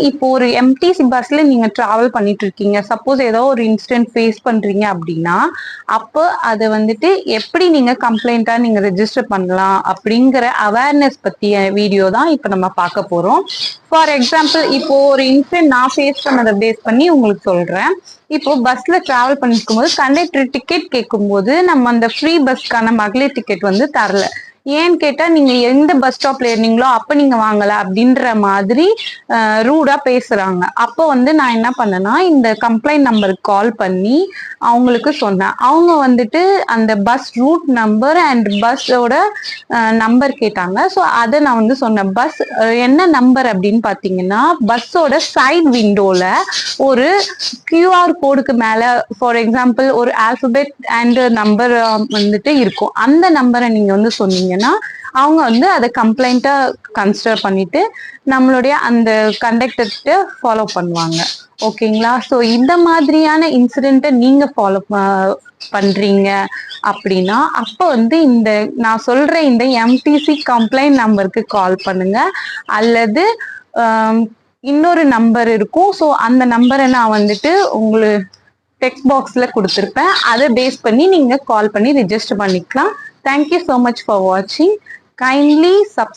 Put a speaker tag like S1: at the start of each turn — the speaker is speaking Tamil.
S1: இப்போ ஒரு எம்டிசி பஸ்ல நீங்க டிராவல் பண்ணிட்டு இருக்கீங்க. சப்போஸ் ஏதோ ஒரு இன்சிடென்ட் ஃபேஸ் பண்றீங்க அப்படின்னா, அப்போ அத வந்துட்டு எப்படி நீங்க கம்ப்ளைண்ட்டா நீங்க ரெஜிஸ்டர் பண்ணலாம் அப்படிங்கிற அவேர்னஸ் பத்திய வீடியோ தான் இப்ப நம்ம பார்க்க போறோம். ஃபார் எக்ஸாம்பிள் இப்போ ஒரு இன்சிடென்ட் நான் ஃபேஸ் பண்ணத பேஸ் பண்ணி உங்களுக்கு சொல்றேன். இப்போ பஸ்ல டிராவல் பண்ணிருக்கும் போது கண்டக்டர் டிக்கெட் கேட்கும்போது நம்ம அந்த ஃப்ரீ பஸ்க்கான மகளிர் டிக்கெட் வந்து தரல. ஏன்னு கேட்டா நீங்க எந்த பஸ் ஸ்டாப்ல ஏறினீங்களோ அப்ப நீங்க வாங்கல அப்படின்ற மாதிரி ரூடா பேசுறாங்க. அப்போ வந்து நான் என்ன பண்ணேன்னா இந்த கம்ப்ளைண்ட் நம்பருக்கு கால் பண்ணி அவங்களுக்கு சொன்னேன். அவங்க வந்துட்டு அந்த பஸ் ரூட் நம்பர் அண்ட் பஸ்ஸோட நம்பர் கேட்டாங்க. ஸோ அதை நான் வந்து சொன்னேன். பஸ் என்ன நம்பர் அப்படின்னு பார்த்தீங்கன்னா பஸ்ஸோட சைட் விண்டோல ஒரு கியூஆர் கோடுக்கு மேல ஃபார் எக்ஸாம்பிள் ஒரு ஆல்பபெட் அண்ட் நம்பர் வந்துட்டு இருக்கும். அந்த நம்பரை நீங்க வந்து சொன்னீங்கன்னா அவங்க வந்து அதை கம்ப்ளைண்ட்டா கன்சிடர் பண்ணிட்டு நம்மளுடைய அந்த கண்டக்டர்கிட்ட ஃபாலோ பண்ணுவாங்க. ஓகேங்களா? ஸோ இந்த மாதிரியான இன்சிடென்ட்டை நீங்க ஃபாலோ பண்றீங்க அப்படின்னா அப்போ வந்து இந்த நான் சொல்ற இந்த எம்டிசி கம்ப்ளைண்ட் நம்பருக்கு கால் பண்ணுங்க. அல்லது இன்னொரு நம்பர் இருக்கும். ஸோ அந்த நம்பரை நான் வந்துட்டு உங்களுக்கு டெக்ஸ்ட் பாக்ஸ்ல கொடுத்துருப்பேன். அதை பேஸ் பண்ணி நீங்க கால் பண்ணி ரிஜிஸ்டர் பண்ணிக்கலாம். தேங்க்யூ ஸோ மச் ஃபார் வாட்சிங். கைண்ட்லி